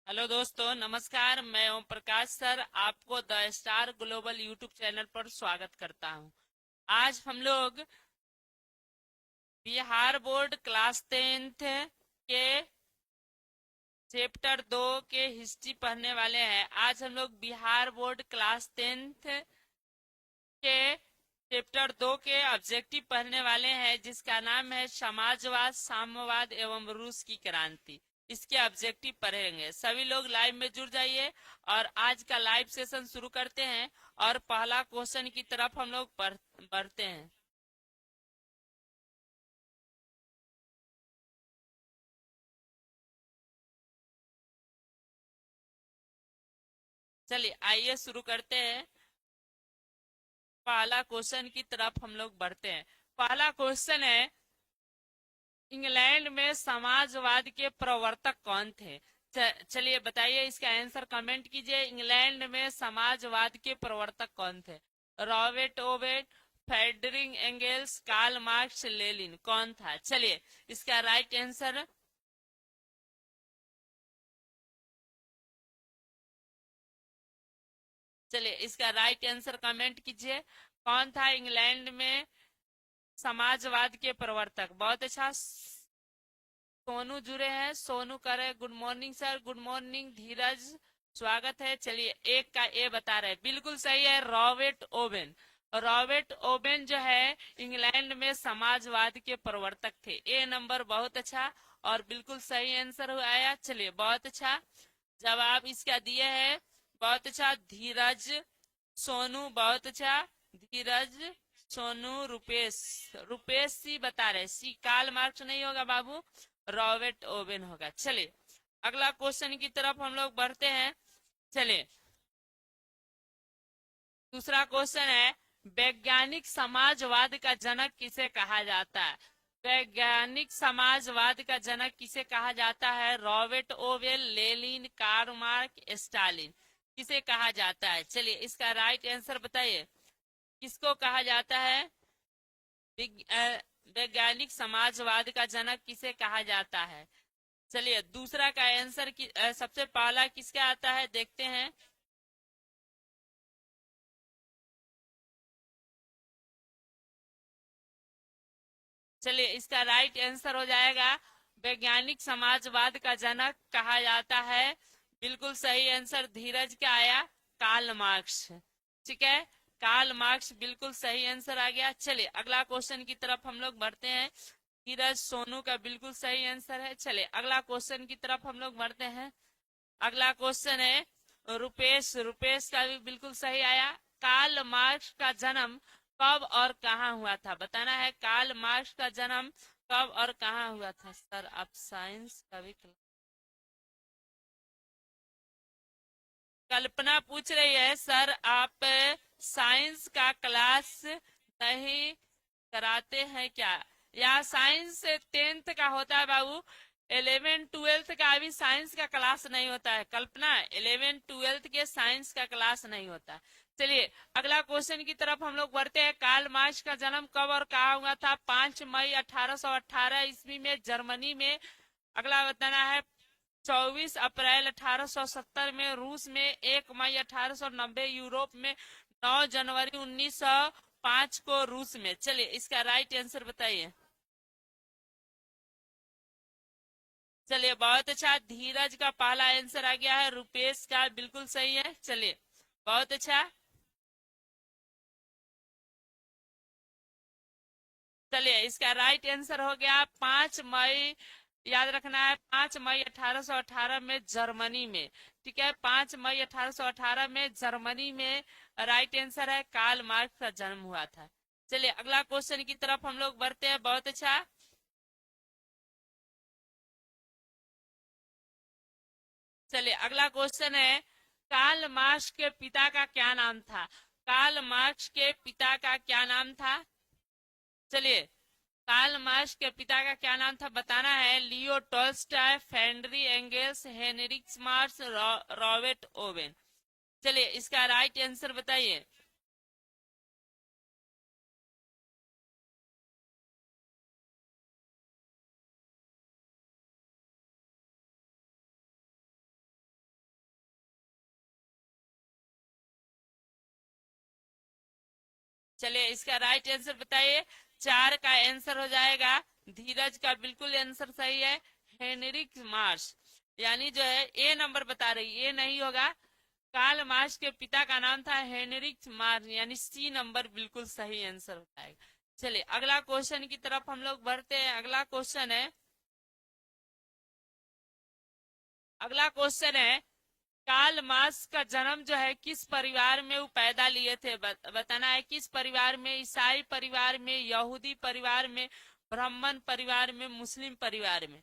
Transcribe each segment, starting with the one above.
Hello दोस्तों, नमस्कार। मैं ओम प्रकाश सर आपको the star global YouTube channel पर स्वागत करता हूं। आज हम लोग बिहार बोर्ड क्लास 10th के चैप्टर 2 के हिस्ट्री पढ़ने वाले हैं। आज हम लोग बिहार बोर्ड क्लास 10th के चैप्टर 2 के ऑब्जेक्टिव पढ़ने वाले हैं, जिसका नाम है समाजवाद, साम्यवाद एवं रूस की क्रांति। इसके ऑब्जेक्टिव पढ़ेंगे। सभी लोग लाइव में जुड़ जाइए और आज का लाइव सेशन शुरू करते हैं और पहला क्वेश्चन की तरफ हम लोग बढ़ते हैं। चलिए आइए शुरू करते हैं। पहला क्वेश्चन की तरफ हम लोग बढ़ते हैं। पहला क्वेश्चन है, इंग्लैंड में समाजवाद के प्रवर्तक कौन थे? चलिए बताइए, इसका आंसर कमेंट कीजिए। इंग्लैंड में समाजवाद के प्रवर्तक कौन थे? Robert Owen, Frederick Engels, Karl Marx, Lenin, कौन था? चलिए इसका राइट आंसर, चलिए इसका राइट आंसर कमेंट कीजिए। कौन था इंग्लैंड में समाजवाद के प्रवर्तक? बहुत अच्छा। सोनू जुड़े हैं, सोनू करे good morning sir. Good morning Dheeraj, स्वागत है। चलिए एक का ए बता रहे हैं, बिल्कुल सही है, रॉबर्ट ओवेन। रॉबर्ट ओवेन जो है इंग्लैंड में समाजवाद के प्रवर्तक थे। ए नंबर, बहुत अच्छा और बिल्कुल सही आंसर आया। चलिए बहुत अच्छा जवाब इसका दिए है। बहुत अच्छा धीरज, सोनू, बहुत अच्छा धीरज, सोनू, रुपेश। रुपेश सी बता रहे, सी कार्ल मार्क्स नहीं होगा बाबू, रॉबर्ट ओवेन होगा। चलिए अगला क्वेश्चन की तरफ हम लोग बढ़ते हैं। चलिए दूसरा क्वेश्चन है, वैज्ञानिक समाजवाद का जनक किसे कहा जाता है? वैज्ञानिक समाजवाद का जनक किसे कहा जाता है? Robert Owen, Lenin, Karl Marx, Stalin, किसे कहा जाता है? चलिए इसका राइट आंसर बताइए, किसको कहा जाता है? वैज्ञानिक समाजवाद का जनक किसे कहा जाता है? चलिए दूसरा का आंसर सबसे पहला किसका आता है देखते हैं। चलिए इसका राइट आंसर हो जाएगा, वैज्ञानिक समाजवाद का जनक कहा जाता है। बिल्कुल सही आंसर धीरज का आया, कार्ल मार्क्स। ठीक है, कार्ल मार्क्स बिल्कुल सही आंसर आ गया। चलिए अगला क्वेश्चन की तरफ हम लोग बढ़ते हैं। धीरज, सोनू का बिल्कुल सही आंसर है। चलिए अगला क्वेश्चन की तरफ हम लोग बढ़ते हैं। अगला क्वेश्चन है रुपेश, रुपेश का भी बिल्कुल सही आया। कार्ल मार्क्स का जन्म कब और कहाँ हुआ था? बताना है, कार्ल मार्क्स का जन्म कब और कहाँ हुआ था? सर आप साइंस का भी कल्पना पूछ रही है, सर आप साइंस का क्लास नहीं कराते हैं क्या? या साइंस 10th का होता है बाबू, 11 12 का भी साइंस का क्लास नहीं होता है। कल्पना, 11 12 के साइंस का क्लास नहीं होता। चलिए अगला क्वेश्चन की तरफ हम लोग बढ़ते हैं। कार्ल मार्क्स का जन्म कब और कहाँ हुआ था? 5 मई 1818 ईस्वी में जर्मनी में। अगला बताना है 24 अप्रैल 1870 में रूस में, 1 मई 1890 यूरोप में, 9 जनवरी 1905 को रूस में। चलिए इसका राइट आंसर बताइए। चलिए बहुत अच्छा, धीरज का पहला आंसर आ गया है, रुपेश का बिल्कुल सही है। चलिए बहुत अच्छा। चलिए इसका राइट आंसर हो गया 5 मई, याद रखना है 5 मई 1818 में जर्मनी में। ठीक है, 5 मई 1818 में जर्मनी में राइट आंसर है, कार्ल मार्क्स का जन्म हुआ था। चलिए अगला क्वेश्चन की तरफ हम लोग बढ़ते हैं। बहुत अच्छा। चलिए अगला क्वेश्चन है, कार्ल मार्क्स के पिता का क्या नाम था? कार्ल मार्क्स के पिता का क्या नाम था? चलिए कार्ल मार्क्स के पिता का क्या नाम था बताना है। Leo Tolstoy, Frederick Engels, Heinrich Marx, Robert Owen. चलिए इसका राइट आंसर बताइए। चलिए इसका राइट आंसर बताइए। 4 का आंसर हो जाएगा, धीरज का बिल्कुल आंसर सही है, हेनरिक मार्श। यानी जो है ए नंबर बता रही, ये नहीं होगा। कार्ल मार्क्स के पिता का नाम था हेनरिक मार्क्स, यानी सी नंबर बिल्कुल सही आंसर होता है। चलिए अगला क्वेश्चन की तरफ हम लोग बढ़ते हैं। अगला क्वेश्चन है कार्ल मार्क्स का जन्म जो है किस परिवार में वो पैदा लिए थे, बताना है किस परिवार में, ईसाई परिवार में, यहूदी परिवार में, ब्राह्मण परिवार में, मुस्लिम परिवार में।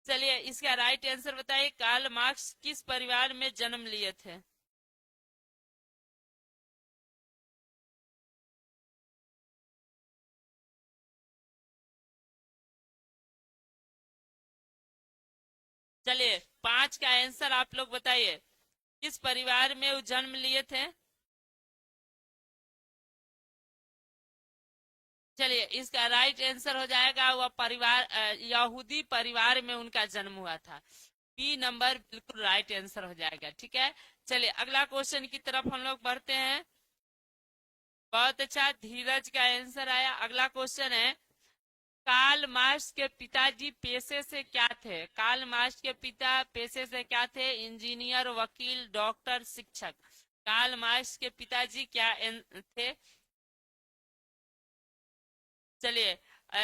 चलिए इसका राइट आंसर बताइए, कार्ल मार्क्स किस परिवार में जन्म लिए थे। चलिए 5 का आंसर आप लोग बताइए, किस परिवार में वो जन्म लिए थे। चलिए इसका राइट आंसर हो जाएगा, वह परिवार यहूदी परिवार में उनका जन्म हुआ था। बी नंबर बिल्कुल राइट आंसर हो जाएगा। ठीक है, चलिए अगला क्वेश्चन की तरफ हम लोग बढ़ते हैं। बहुत अच्छा, धीरज का आंसर आया। अगला क्वेश्चन है कार्ल मार्क्स के पिताजी पेशे से क्या थे। कार्ल मार्क्स के पिता पेशे से क्या थे, इंजीनियर, वकील, डॉक्टर, शिक्षक। कार्ल मार्क्स के पिताजी क्या थे। चलिए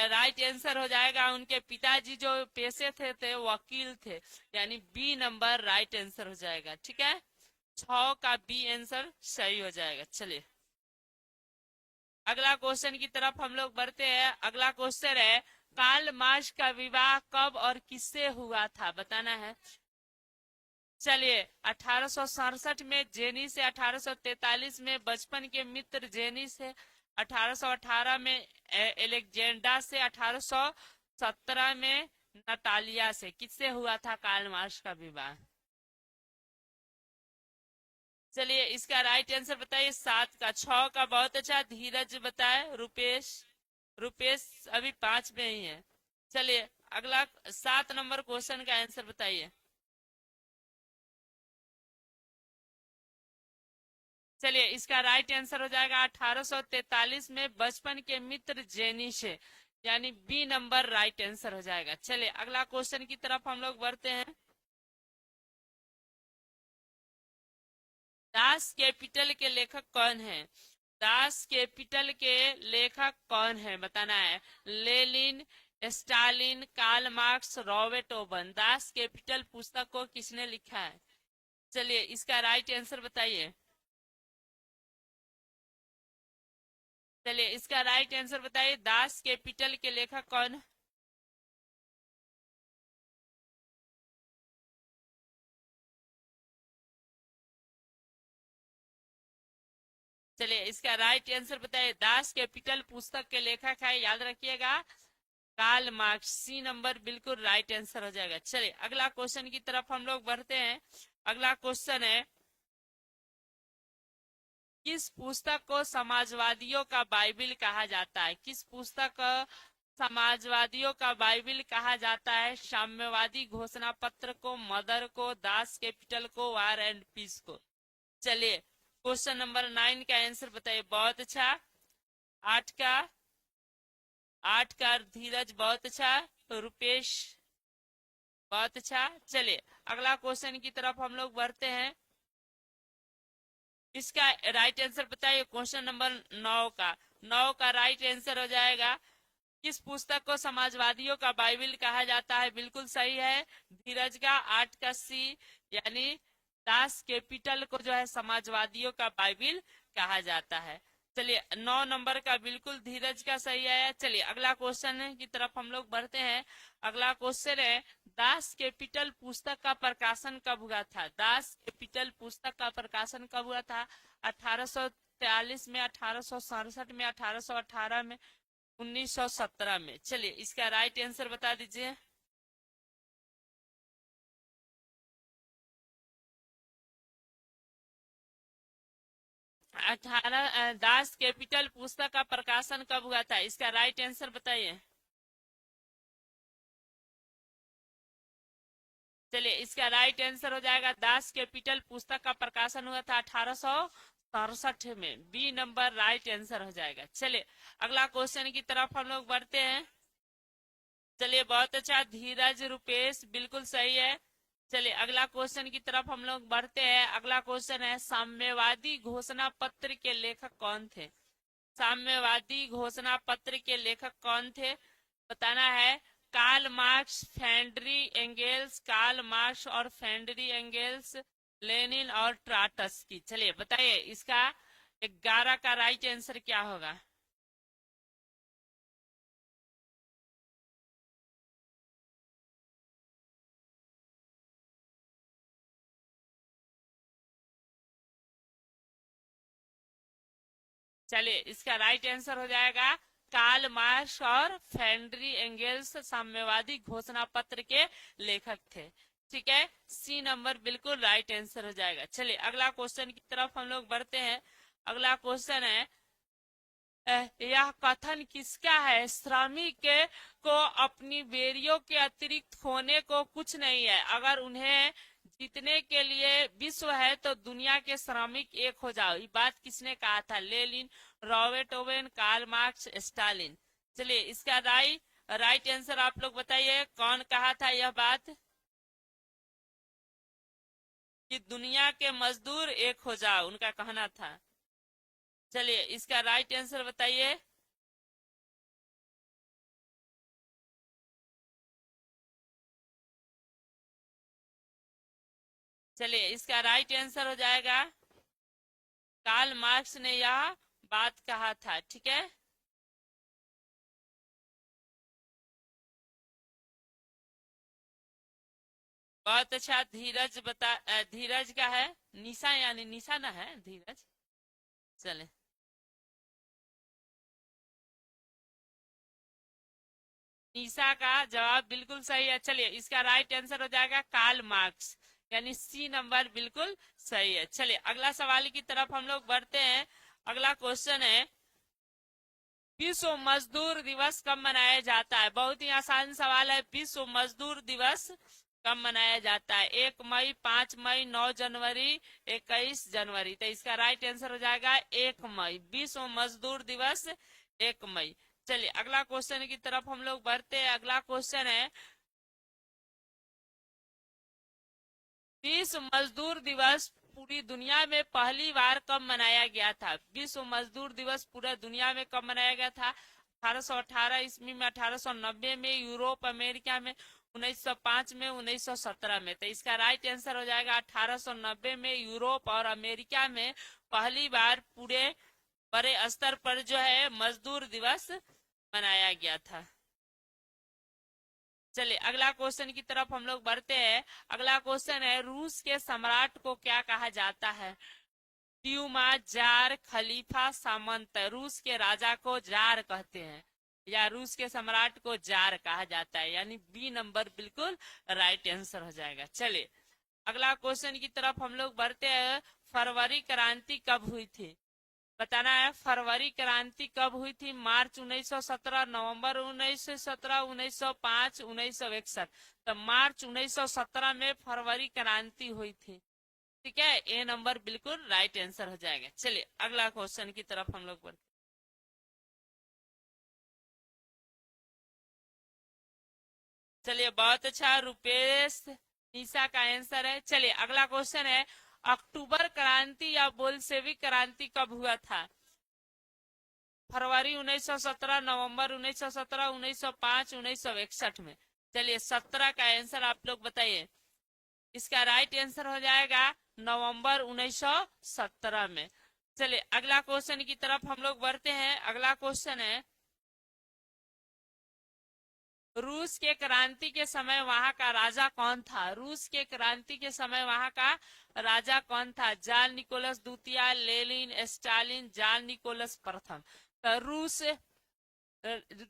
राइट आंसर हो जाएगा, उनके पिताजी जो पेशे थे वकील थे, यानी बी नंबर राइट आंसर हो जाएगा। ठीक है, 6 का बी आंसर सही हो जाएगा। चलिए अगला क्वेश्चन की तरफ हम लोग बढ़ते हैं। अगला क्वेश्चन है कार्ल मार्क्स का विवाह कब और किससे हुआ था, बताना है। चलिए 1867 में जेनी से, 1843 में बचपन के मित्र जेनी से, 1818 में एलेक्जेंडा से, 1817 में नतालिया से। किससे हुआ था कार्ल मार्क्स का विवाह। चलिए इसका राइट आंसर बताइए। 7 का, 6 का बहुत अच्छा, धीरज बताए, रुपेश। रुपेश अभी 5 में ही है। चलिए अगला 7 नंबर क्वेश्चन का आंसर बताइए। चलिए इसका राइट आंसर हो जाएगा 1843 में बचपन के मित्र जेनी से, यानी बी नंबर राइट आंसर हो जाएगा। चलिए अगला क्वेश्चन की तरफ हम लोग बढ़ते हैं। दास कैपिटल के लेखक कौन है। दास कैपिटल के लेखक कौन है, बताना है। Lenin, Stalin, Karl Marx, Robert Owen. Das Kapital पुस्तक को किसने लिखा है। चलिए इसका राइट आंसर बताइए। चलिए इसका राइट आंसर बताइए, दास कैपिटल के लेखक कौन। चलिए इसका राइट आंसर बताइए, दास कैपिटल पुस्तक के लेखक है, याद रखिएगा, कार्ल मार्क्स। सी नंबर बिल्कुल राइट आंसर हो जाएगा। चलिए अगला क्वेश्चन की तरफ हम लोग बढ़ते हैं। अगला क्वेश्चन है किस पुस्तक को समाजवादियों का बाइबिल कहा जाता है। किस पुस्तक को समाजवादियों का बाइबिल कहा जाता है। साम्यवादी घोषणा पत्र को, मदर को, दास कैपिटल को, वार एंड पीस को। चलिए क्वेश्चन नंबर 9 का आंसर बताइए। बहुत अच्छा, 8 का, 8 का धीरज, बहुत अच्छा, रुपेश, बहुत अच्छा। चलिए अगला क्वेश्चन की तरफ हम लोग बढ़ते हैं। इसका राइट आंसर बताइए, क्वेश्चन नंबर 9 का। 9 का राइट आंसर हो जाएगा, किस पुस्तक को समाजवादियों का बाइबिल कहा जाता है, बिल्कुल सही है, धीरज का। 8 का सी, यानी दास कैपिटल को जो है समाजवादियों का बाइबिल कहा जाता है। चलिए 9 नंबर का बिल्कुल धीरज का सही है। चलिए अगला क्वेश्चन की तरफ हम लोग बढ़ते हैं। अगला क्वेश्चन है दास कैपिटल पुस्तक का प्रकाशन कब हुआ था। दास कैपिटल पुस्तक का प्रकाशन कब हुआ था। 1843 में, 1867 में, 1818 में, 1917 में। चलिए इसका राइट आंसर बता दीजिए। दास कैपिटल पुस्तक का प्रकाशन कब हुआ था, इसका राइट आंसर बताइए। चलिए इसका राइट आंसर हो जाएगा, दास कैपिटल पुस्तक का प्रकाशन हुआ था 1800 67 में बी नंबर राइट आंसर हो जाएगा। चलिए अगला क्वेश्चन की तरफ हम लोग बढ़ते हैं। चलिए बहुत अच्छा, धीरज रुपेश बिल्कुल सही है। चलिए अगला क्वेश्चन की तरफ हम लोग बढ़ते हैं। अगला क्वेश्चन है, साम्यवादी घोषणा पत्र के लेखक कौन थे? साम्यवादी घोषणा पत्र के लेखक कौन थे बताना है। Karl Marx, Friedrich Engels, Karl Marx और फ्रेडरी एंगेल्स, लेनिन और ट्राटस्की। चलिए बताइए इसका 11 का राइट आंसर क्या होगा? चलिए इसका राइट आंसर हो जाएगा कार्ल मार्क्स और फ्रेडरी एंगेल्स साम्यवादी घोषणा पत्र के लेखक थे। ठीक है, सी नंबर बिल्कुल राइट आंसर हो जाएगा। चलिए अगला क्वेश्चन की तरफ हम लोग बढ़ते हैं। अगला क्वेश्चन है, यह कथन किसका है? श्रमिक को अपनी बेरियों के अतिरिक्त खोने को कुछ नहीं है। अगर उन्हें जीतने के लिए विश्व है तो दुनिया के श्रमिक एक हो जाओ। ये बात किसने कहा था? Lenin, Robert Owen, Karl Marx, Stalin. चलिए इसका राइट आंसर आप लोग बताइए, कौन कहा था यह बात कि दुनिया के मजदूर एक हो जाओ, उनका कहना था। चलिए इसका राइट आंसर बताइए। चलिए इसका राइट आंसर हो जाएगा कार्ल मार्क्स ने यह बात कहा था। ठीक है, बहुत अच्छा। धीरज का है, निशा यानी निशा ना है धीरज। चले निशा का जवाब बिल्कुल सही है। चलिए इसका राइट आंसर हो जाएगा कार्ल मार्क्स, यानी सी नंबर बिल्कुल सही है। चलिए अगला सवाल की तरफ हम लोग बढ़ते हैं। अगला क्वेश्चन है, विश्व मजदूर दिवस कब मनाया जाता है? बहुत ही आसान सवाल है। विश्व मजदूर दिवस कब मनाया जाता है? 1 मई, 5 मई, 9 जनवरी, 21 जनवरी। तो इसका राइट आंसर हो जाएगा 1 मई। विश्व मजदूर दिवस 1 मई। चलिए अगला क्वेश्चन की तरफ हम लोग बढ़ते हैं। अगला क्वेश्चन है, विश्व मजदूर दिवस पूरी दुनिया में पहली बार कब मनाया गया था? विश्व मजदूर दिवस पूरे दुनिया में कब मनाया गया था? 1818 ईस्वी में, 1890 में, यूरोप अमेरिका में, 1905 में, 1917 में। तो इसका राइट आंसर हो जाएगा 1890 में यूरोप और अमेरिका में पहली बार पूरे बड़े स्तर पर जो है मजदूर दिवस मनाया गया था। चलिए अगला क्वेश्चन की तरफ हम लोग बढ़ते हैं। अगला क्वेश्चन है, रूस के सम्राट को क्या कहा जाता है? ट्यूमा, जार, खलीफा, सामंत। रूस के राजा को जार कहते हैं या रूस के सम्राट को जार कहा जाता है, यानी बी नंबर बिल्कुल राइट आंसर हो जाएगा। चलिए अगला क्वेश्चन की तरफ हम लोग बढ़ते हैं। फरवरी क्रांति कब हुई थी बताना है। फरवरी क्रांति कब हुई थी? मार्च 1917, नवंबर 1917, 1905, 1961। तो मार्च 1917 में फरवरी क्रांति हुई थी। ठीक है, ए नंबर बिल्कुल राइट आंसर हो जाएगा। चलिए अगला क्वेश्चन की तरफ हम लोग बढ़ते। चलिए बहुत अच्छा, रुपेश निशा का आंसर है। चलिए अगला क्वेश्चन है, अक्टूबर क्रांति या बोल्शेविक क्रांति कब हुआ था? फरवरी 1917, नवंबर 1917, 1905, 1961 में। चलिए 17 का आंसर आप लोग बताइए। इसका राइट आंसर हो जाएगा नवंबर 1917 में। चलिए अगला क्वेश्चन की तरफ हम लोग बढ़ते हैं। अगला क्वेश्चन है, रूस के क्रांति के समय वहां का राजा कौन था? रूस के क्रांति के समय वहां का राजा कौन था? जाल निकोलस द्वितीय, लेनिन, स्टालिन, जाल निकोलस प्रथम। तो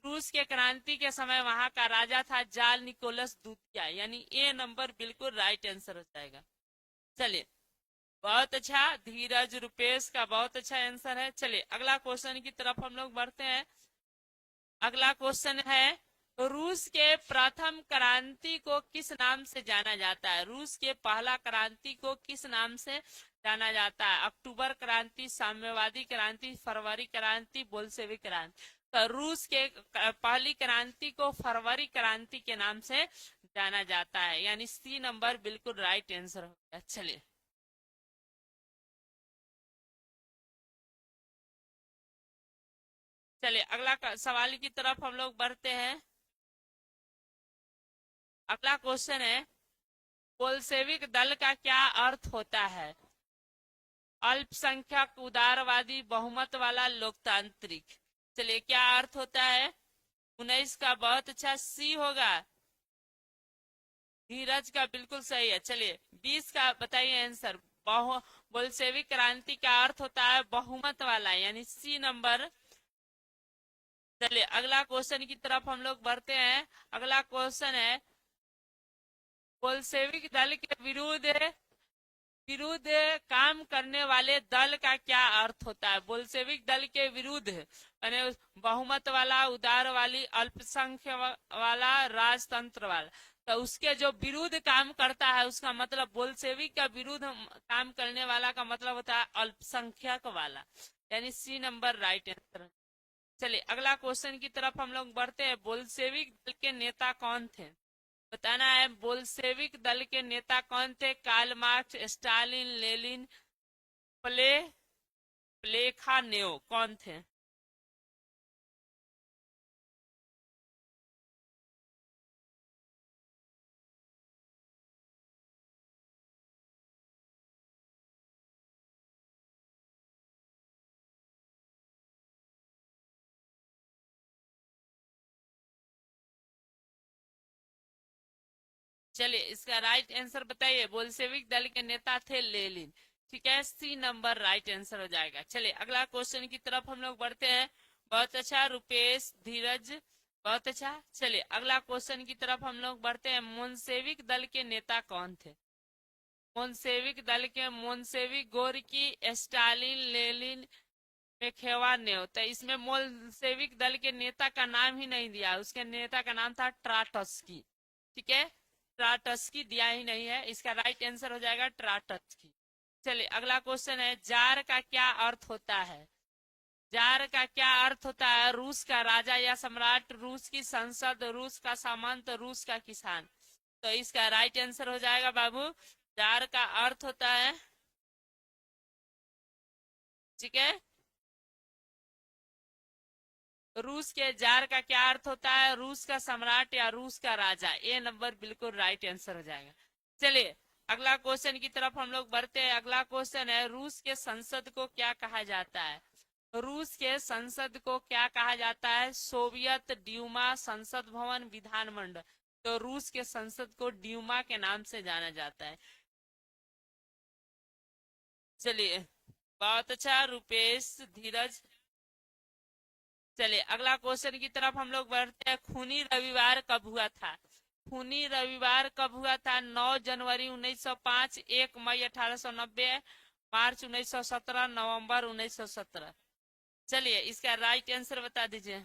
रूस के क्रांति के समय वहां का राजा था जाल निकोलस द्वितीय, यानी ए नंबर बिल्कुल राइट आंसर हो जाएगा। चलिए बहुत अच्छा, धीरज रुपेश का बहुत अच्छा आंसर है। चलिए अगला क्वेश्चन की तरफ हम लोग बढ़ते हैं। अगला क्वेश्चन है, रूस के प्रथम क्रांति को किस नाम से जाना जाता है? रूस के पहला क्रांति को किस नाम से जाना जाता है। अक्टूबर क्रांति, साम्यवादी क्रांति, फरवरी क्रांति, बोल्शेविक क्रांति। तो रूस के पहली क्रांति को फरवरी क्रांति के नाम से जाना जाता है, यानी सी नंबर बिल्कुल राइट आंसर हो गया। चलिए चलिए अगला सवाल की तरफ हम लोग बढ़ते हैं। अगला क्वेश्चन है, बोल्शेविक दल का क्या अर्थ होता है? अल्पसंख्यक, उदारवादी, बहुमत वाला, लोकतांत्रिक। चलिए क्या अर्थ होता है? 19 का बहुत अच्छा सी होगा। धीरज का बिल्कुल सही है। चलिए 20 का बताइए आंसर। बोल्शेविक क्रांति का अर्थ होता है बहुमत वाला, यानी सी नंबर। चलिए अगला क्वेश्चन की तरफ हम लोग बढ़ते हैं। अगला क्वेश्चन है, बोल्शेविक दल के विरुद्ध काम करने वाले दल का क्या अर्थ होता है? बोल्शेविक दल के विरुद्ध यानी बहुमत वाला, उदारवादी, अल्पसंख्यक वाला, राजतंत्र वाला। तो उसके जो विरुद्ध काम करता है उसका मतलब, बोल्शेविक का विरुद्ध काम करने वाला का मतलब होता है अल्पसंख्यक वाला, यानी सी नंबर राइट आंसर। चलिए अगला क्वेश्चन की तरफ हम लोग बढ़ते हैं। बोल्शेविक दल के नेता कौन थे? बताना है बोल्शेविक दल के नेता कौन थे। कार्ल मार्क्स, स्टालिन, लेनिन, प्ले प्लेखानेव कौन थे? चलिए इसका राइट आंसर बताइए। बोल्शेविक दल के नेता थे लेनिन। ठीक है, सी नंबर राइट आंसर हो जाएगा। चलिए अगला क्वेश्चन की तरफ हम लोग बढ़ते हैं। बहुत अच्छा रुपेश, धीरज, बहुत अच्छा। चलिए अगला क्वेश्चन की तरफ हम लोग बढ़ते हैं। मोन्सेविक दल के नेता कौन थे? मोन्सेविक दल के मोन्सेविक, गोरकी, स्टालिन, लेनिन, मेखेवानेव। तो इसमें मोन्सेविक दल के नेता का नाम ही नहीं दिया, उसके नेता का नाम था ट्राटस्की। ठीक है, ट्राटस्की दिया ही नहीं है, इसका राइट आंसर हो जाएगा ट्राटस्की। चलिए अगला क्वेश्चन है, जार का क्या अर्थ होता है? जार का क्या अर्थ होता है? रूस का राजा या सम्राट, रूस की संसद, रूस का सामंत, रूस का किसान। तो इसका राइट आंसर हो जाएगा बाबू, जार का अर्थ होता है, ठीक है, रूस के जार का क्या अर्थ होता है? रूस का सम्राट या रूस का राजा। ए नंबर बिल्कुल राइट आंसर हो जाएगा। चलिए अगला क्वेश्चन की तरफ हम लोग बढ़ते हैं। अगला क्वेश्चन है, रूस के संसद को क्या कहा जाता है? रूस के संसद को क्या कहा जाता है? सोवियत, ड्यूमा, संसद भवन, विधानमंडल। तो रूस के संसद को ड्यूमा के नाम से जाना जाता है। चलिए बहुत अच्छा रुपेश, धीरज। चलिए अगला क्वेश्चन की तरफ हम लोग बढ़ते हैं। खूनी रविवार कब हुआ था? खूनी रविवार कब हुआ था? 9 जनवरी 1905, 1 मई 1890, मार्च 1917, नवंबर 1917। चलिए इसका राइट आंसर बता दीजिए।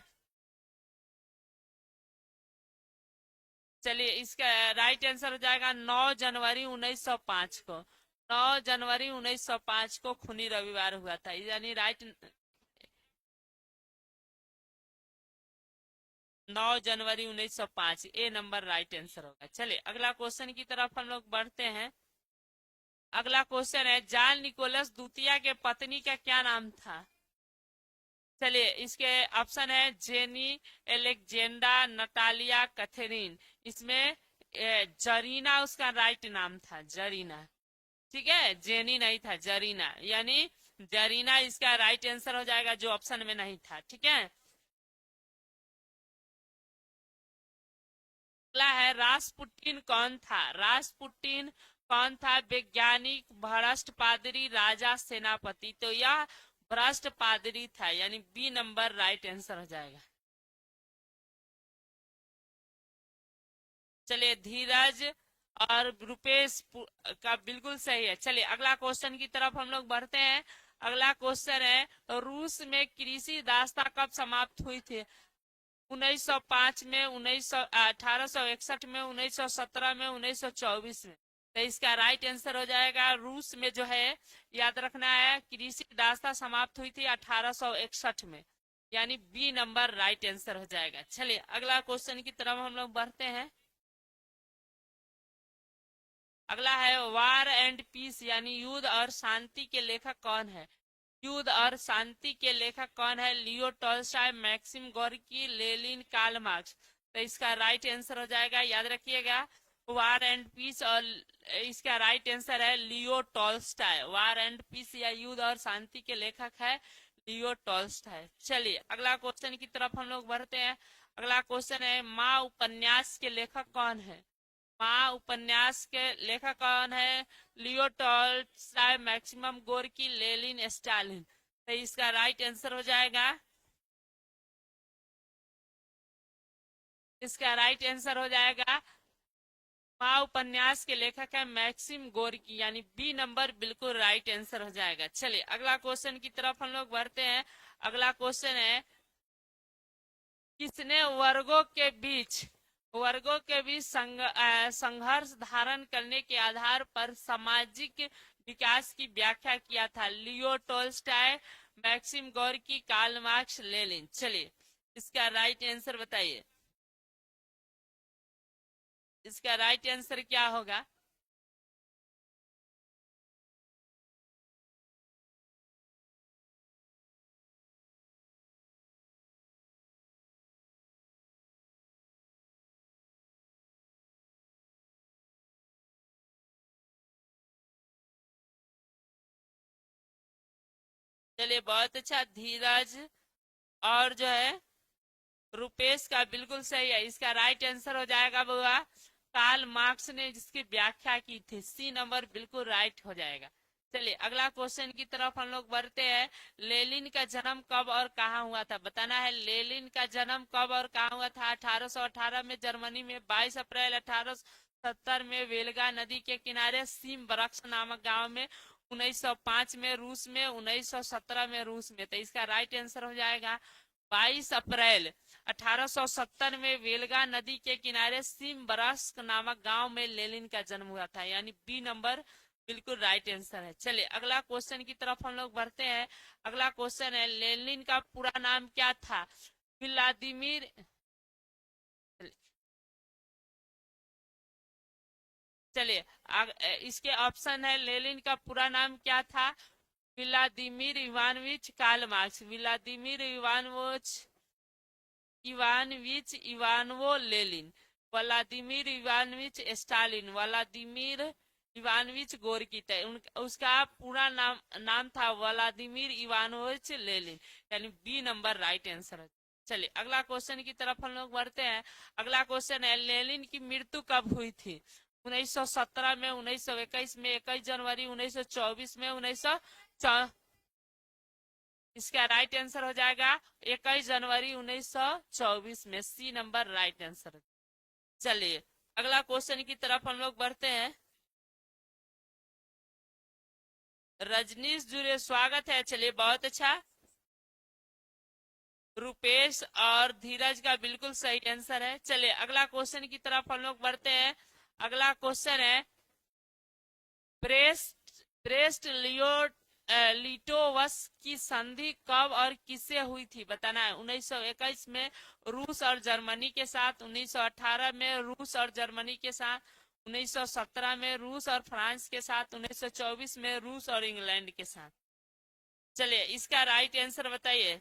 चलिए इसका राइट आंसर हो जाएगा 9 जनवरी 1905 को। 9 जनवरी 1905 को खूनी रविवार हुआ था, यानी राइट 9 जनवरी 1905, ए नंबर राइट आंसर होगा। चलिए अगला क्वेश्चन की तरफ हम लोग बढ़ते हैं। अगला क्वेश्चन है, जॉन निकोलस द्वितीय के पत्नी का क्या नाम था? चलिए इसके ऑप्शन है, जेनी, एलेक्जेंडा, नटालिया, कैथरीन। इसमें जरीना उसका राइट नाम था, जरीना। ठीक है, जेनी नहीं था, जरीना, यानी जरीना इसका राइट आंसर हो जाएगा, जो ऑप्शन में नहीं था। ठीक है, अगला है, रासपुटिन कौन था? रासपुटिन कौन था? वैज्ञानिक, भ्रष्ट पादरी, राजा, सेनापति। तो यह भ्रष्ट पादरी था, यानी बी नंबर राइट आंसर हो जाएगा। चलिए धीरज और रुपेश का बिल्कुल सही है। चलिए अगला क्वेश्चन की तरफ हम लोग बढ़ते हैं। अगला क्वेश्चन है, रूस में कृषि दासता कब समाप्त हुई थी? 1905 में, 1861 में, 1917 में, 1924 में। तो इसका राइट आंसर हो जाएगा रूस में जो है, याद रखना है, कृषि दास्ता समाप्त हुई थी 1861 में, यानी बी नंबर राइट आंसर हो जाएगा। चलिए अगला क्वेश्चन की तरफ हम लोग बढ़ते हैं। अगला है वार एंड पीस यानी युद्ध और शांति के लेखक कौन है? युद्ध और शांति के लेखक कौन है? Leo Tolstoy, Maxim Gorky, Lenin, Karl Marx. तो इसका राइट आंसर हो जाएगा, याद रखिएगा, वार एंड पीस, और इसका राइट आंसर है Leo Tolstoy. War and Peace या युद्ध और शांति के लेखक है लियो टॉल्स्टॉय। चलिए अगला क्वेश्चन की तरफ हम लोग बढ़ते हैं। अगला क्वेश्चन है माँ उपन्यास के लेखक कौन है? माँ उपन्यास के लेखक कौन है? Leo Tolstoy, maximum Gorky, Lenin, Stalin. तो इसका राइट आंसर हो जाएगा, इसका राइट आंसर हो जाएगा, माँ उपन्यास के लेखक है मैक्सिम गोर्की, यानी बी नंबर बिल्कुल राइट आंसर हो जाएगा। चलिए अगला क्वेश्चन की तरफ हम लोग बढ़ते हैं। अगला क्वेश्चन है किसने वर्गों के बीच संघर्ष धारण करने के आधार पर सामाजिक विकास की व्याख्या किया था? Leo Tolstoy, Maxim Gorky, Karl Marx, Lenin. चलिए इसका राइट आंसर बताइए, इसका राइट आंसर क्या होगा? चलिए बहुत अच्छा धीरज और जो है रुपेश का बिल्कुल सही है। इसका राइट आंसर हो जाएगा बुआ कार्ल मार्क्स ने जिसकी व्याख्या की थी, सी नंबर बिल्कुल राइट हो जाएगा। चलिए अगला क्वेश्चन की तरफ हम लोग बढ़ते हैं। लेनिन का जन्म कब और कहाँ हुआ था? बताना है लेनिन का जन्म कब और कहाँ हुआ था। 1818 में जर्मनी में, 22 अप्रैल 1870 में वेलगा नदी के किनारे सिमबरक्स नामक गांव में, 1905 में रूस में, 1917 में रूस में। तो इसका राइट आंसर हो जाएगा 22 अप्रैल 1870 में वेलगा नदी के किनारे सिमबरस्क नामक गांव में लेनिन का जन्म हुआ था, यानी बी नंबर बिल्कुल राइट आंसर है। चलिए अगला क्वेश्चन की तरफ हम लोग बढ़ते हैं। अगला क्वेश्चन है लेनिन का पूरा नाम क्या था? व्लादिमीर, चलिए इसके ऑप्शन है, लेनिन का पूरा नाम क्या था? Vladimir Ivanovich Karl Marx, Vladimir Ivanovich इवानवो Lenin, Vladimir Ivanovich Stalin, Vladimir Ivanovich Gorky. उसका पूरा नाम था व्लादिमीर इवानोविच लेनिन, यानी बी नंबर राइट आंसर है। चलिए अगला क्वेश्चन की तरफ हम लोग बढ़ते हैं। अगला क्वेश्चन है लेनिन की मृत्यु कब हुई थी? 1917 में, 1921 में, 21 जनवरी 1924 में, 1900। इसका राइट आंसर हो जाएगा 21 जनवरी 1924 में, सी नंबर राइट आंसर। चलिए अगला क्वेश्चन की तरफ हम लोग बढ़ते हैं। रजनीश जुड़े, स्वागत है। चलिए बहुत अच्छा, रुपेश और धीरज का बिल्कुल सही आंसर है। चलिए अगला क्वेश्चन की तरफ हम लोग बढ़ते हैं। अगला क्वेश्चन है ब्रेस्ट ब्रेस्ट लियो लिटोवस की संधि कब और किससे हुई थी? बताना है। 1921 में रूस और जर्मनी के साथ, 1918 में रूस और जर्मनी के साथ, 1917 में रूस और फ्रांस के साथ, 1924 में रूस और इंग्लैंड के साथ। चलिए इसका राइट आंसर बताइए।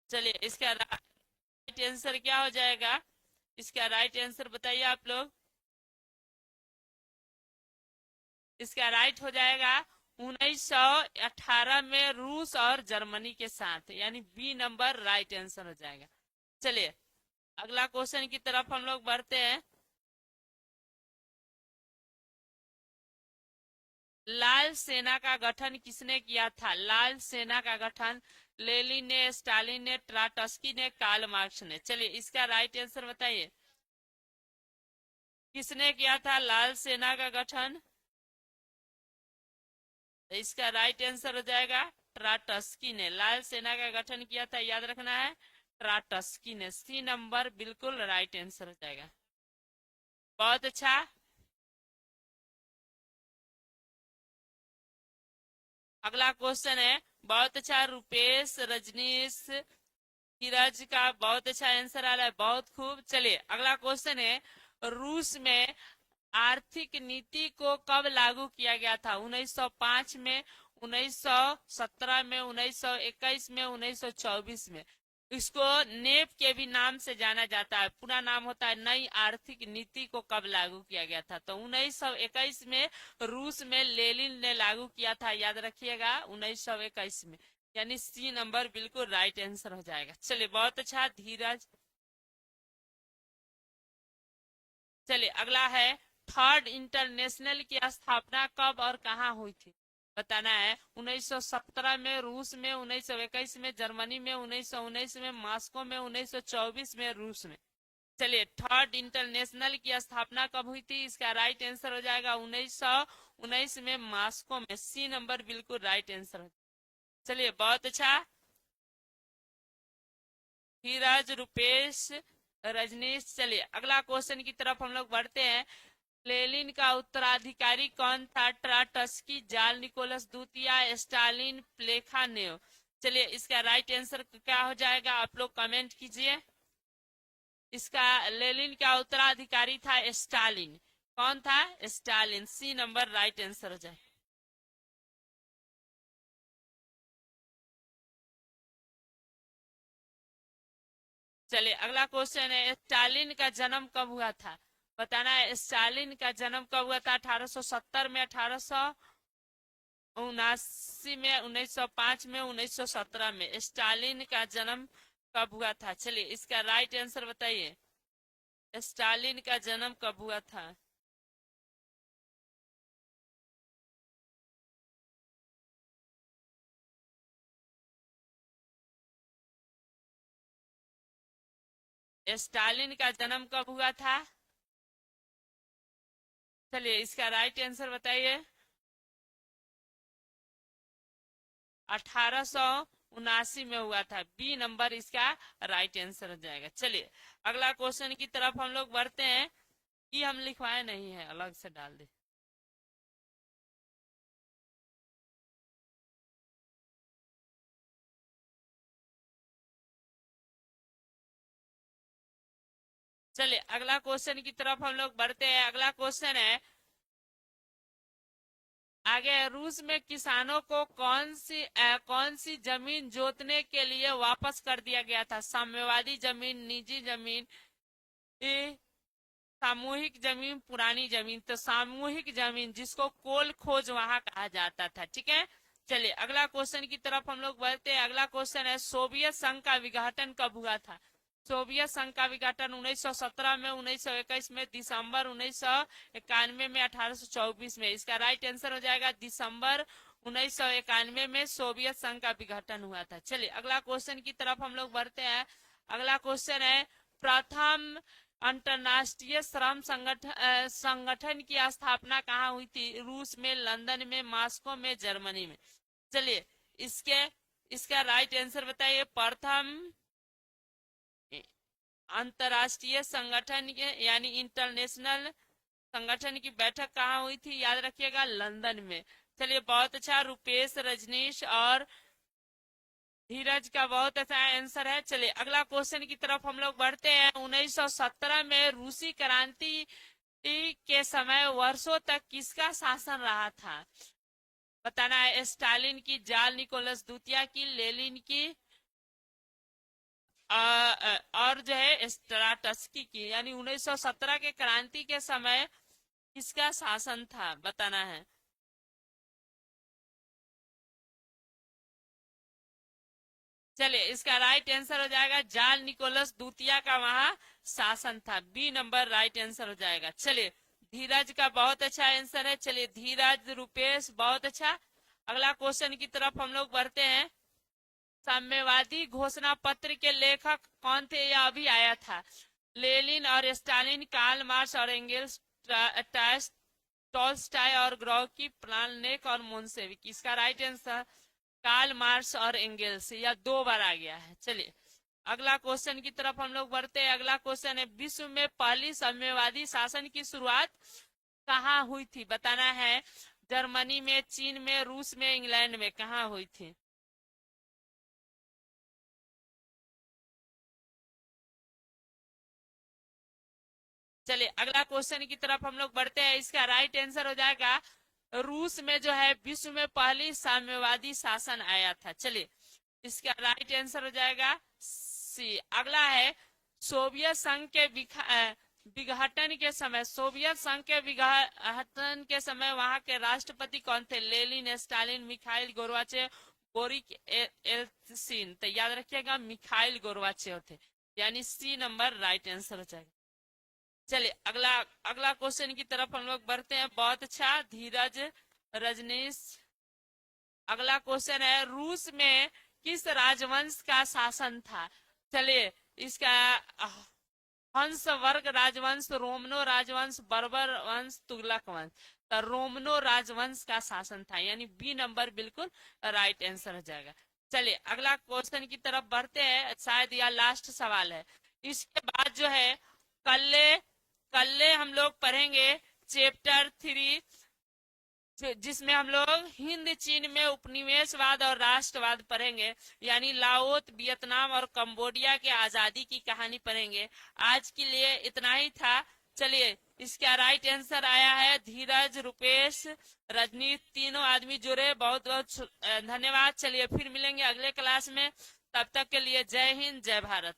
चलिए इसका राइट आंसर क्या हो जाएगा? इसका राइट आंसर बताइए आप लोग। इसका राइट हो जाएगा 1918 में रूस और जर्मनी के साथ, यानी बी नंबर राइट आंसर हो जाएगा। चलिए अगला क्वेश्चन की तरफ हम लोग बढ़ते हैं। लाल सेना का गठन किसने किया था? लाल सेना का गठन लेनिन ने, स्टालिन ने, ट्राटस्की ने, कार्ल मार्क्स ने। चलिए इसका राइट आंसर बताइए, किसने किया था लाल सेना का गठन? तो इसका राइट आंसर हो जाएगा ट्राटस्की ने लाल सेना का गठन किया था, याद रखना है, ट्राटस्की ने। सी नंबर बिल्कुल राइट आंसर हो जाएगा। बहुत अच्छा। अगला क्वेश्चन है, बहुत अच्छा रुपेश रजनीश धीरज का बहुत अच्छा आंसर आ रहा है, बहुत खूब। चलिए अगला क्वेश्चन है, रूस में आर्थिक नीति को कब लागू किया गया था? 1905 में, 1917 में, 1921 में, 1924 में। इसको नेप के भी नाम से जाना जाता है, पूरा नाम होता है नई आर्थिक नीति को कब लागू किया गया था? तो 1921 में रूस में लेनिन ने लागू किया था, याद रखिएगा 1921 में। यानी सी नंबर बिल्कुल राइट आंसर हो जाएगा। चलिए बहुत अच्छा धीरज। चलिए अगला है, थर्ड इंटरनेशनल की स्थापना कब और कहाँ हुई थी? बताना है। 1917 में रूस में, 1921 में जर्मनी में, 1919 में मॉस्को में, 1924 में रूस में। चलिए थर्ड इंटरनेशनल की स्थापना कब हुई थी? इसका राइट आंसर हो जाएगा 1919 में मॉस्को में। सी नंबर बिल्कुल राइट आंसर हो। चलिए बहुत अच्छा धीरज रुपेश रजनीश। चलिए अगला क्वेश्चन की तरफ हम लोग बढ़ते हैं। लेनिन का उत्तराधिकारी कौन था? ट्राटस्की, जाल निकोलस द्वितीय, स्टालिन, प्लेखानेव। चलिए इसका राइट आंसर क्या हो जाएगा, आप लोग कमेंट कीजिए। इसका लेनिन का उत्तराधिकारी था स्टालिन। कौन था? Stalin. C number right answer हो जाए। चलिए अगला क्वेश्चन है, स्टालिन का जन्म कब हुआ था? बताना है। स्टालिन का जन्म कब हुआ था? 1870 में, 1879 में, 1905 में, 1917 में। स्टालिन का जन्म कब हुआ था? चलिए इसका राइट आंसर बताइए। स्टालिन का जन्म कब हुआ था? स्टालिन का जन्म कब हुआ था? चलिए इसका राइट आंसर बताइए। 1879 में हुआ था। बी नंबर इसका राइट आंसर हो जाएगा। चलिए अगला क्वेश्चन की तरफ हम लोग बढ़ते हैं। कि हम लिखवाए नहीं है, अलग से डाल दे। चलिए अगला क्वेश्चन की तरफ हम लोग बढ़ते हैं। अगला क्वेश्चन है, आगे, रूस में किसानों को कौन सी जमीन जोतने के लिए वापस कर दिया गया था? साम्यवादी जमीन, निजी जमीन, ए, सामूहिक जमीन, पुरानी जमीन। तो सामूहिक जमीन, जिसको कोल खोज वहां कहा जाता था। ठीक है। चलिए अगला क्वेश्चन की तरफ हम लोग बढ़ते हैं। अगला क्वेश्चन है, सोवियत संघ का विघटन कब हुआ था? सोवियत संघ का विघटन 1917 में, 1921 में, दिसंबर 1991 में, 1824 में। इसका राइट आंसर हो जाएगा दिसंबर 1991 में सोवियत संघ का विघटन हुआ था। चलिए अगला क्वेश्चन की तरफ हम लोग बढ़ते हैं। अगला क्वेश्चन है, प्रथम अंतरराष्ट्रीय श्रम संगठन की स्थापना कहाँ हुई थी? रूस में, लंदन में, मॉस्को में, जर्मनी में। चलिए इसके इसका राइट आंसर बताइए। प्रथम अंतरराष्ट्रीय संगठन के यानी इंटरनेशनल संगठन की बैठक कहाँ हुई थी? याद रखिएगा लंदन में। चलिए बहुत अच्छा, रुपेश रजनीश और धीरज का बहुत अच्छा आंसर है। चलिए अगला क्वेश्चन की तरफ हम लोग बढ़ते हैं। 1917 में रूसी क्रांति के समय वर्षों तक किसका शासन रहा था? बताना है। स्टालिन की, जाल निकोलस द्वितीय की, लेनिन की, और जो है स्ट्राटस्की की। यानी 1917 के क्रांति के समय किसका शासन था? बताना है। चलिए इसका राइट आंसर हो जाएगा जाल निकोलस द्वितीय का वहां शासन था। बी नंबर राइट आंसर हो जाएगा। चलिए धीरज का बहुत अच्छा आंसर है। चलिए धीरज, रुपेश, बहुत अच्छा। अगला क्वेश्चन की तरफ हम लोग बढ़ते हैं। साम्यवादी घोषणा पत्र के लेखक कौन थे? यह अभी आया था। लेनिन और स्टालिन, कार्ल मार्क्स और एंगेल्स, टॉल्स्टाय और ग्रोकी, प्लाननेक और मोन्सेविक। इसका राइट आंसर कार्ल मार्क्स और एंगेल्स। यह दो बार आ गया है। चलिए अगला क्वेश्चन की तरफ हम लोग बढ़ते हैं। अगला क्वेश्चन है, विश्व में पहली साम्यवादी शासन की शुरुआत कहाँ हुई थी? बताना है। जर्मनी में, चीन में, रूस में, इंग्लैंड में, कहाँ हुई थी? चलिए अगला क्वेश्चन की तरफ हम लोग बढ़ते हैं। इसका राइट आंसर हो जाएगा, रूस में जो है विश्व में पहली साम्यवादी शासन आया था। चलिए इसका राइट आंसर हो जाएगा सी। अगला है, सोवियत संघ के विघटन के समय, सोवियत संघ के विघटन के समय वहां के राष्ट्रपति कौन थे? Lenin, Stalin, Mikhail Gorbachev, Boris Yeltsin. तो याद रखिएगा मिखाइल गोर्बाचेव थे, यानी सी नंबर राइट आंसर हो जाएगा। चलिए अगला अगला क्वेश्चन की तरफ हम लोग बढ़ते हैं। बहुत अच्छा धीरज, रजनीश। अगला क्वेश्चन है, रूस में किस राजवंश का शासन था? चलिए इसका हंस वर्ग राजवंश, रोमनो राजवंश, बर्बर वंश, तुगलक वंश। तो रोमनो राजवंश का शासन था, यानी बी नंबर बिल्कुल राइट आंसर हो जाएगा। चलिए अगला क्वेश्चन की तरफ बढ़ते हैं, शायद यह लास्ट सवाल है। इसके बाद जो है कल्ले कल्ले हम लोग पढ़ेंगे चैप्टर 3, जिसमें हम लोग हिंद चीन में उपनिवेशवाद और राष्ट्रवाद पढ़ेंगे, यानी लाओस, वियतनाम और कंबोडिया के आजादी की कहानी पढ़ेंगे। आज के लिए इतना ही था। चलिए इसका राइट आंसर आया है धीरज, रुपेश, रजनी, तीनों आदमी जुड़े, बहुत बहुत धन्यवाद। चलिए फिर मिलेंगे अगले क्लास में, तब तक के लिए जय हिंद, जय भारत।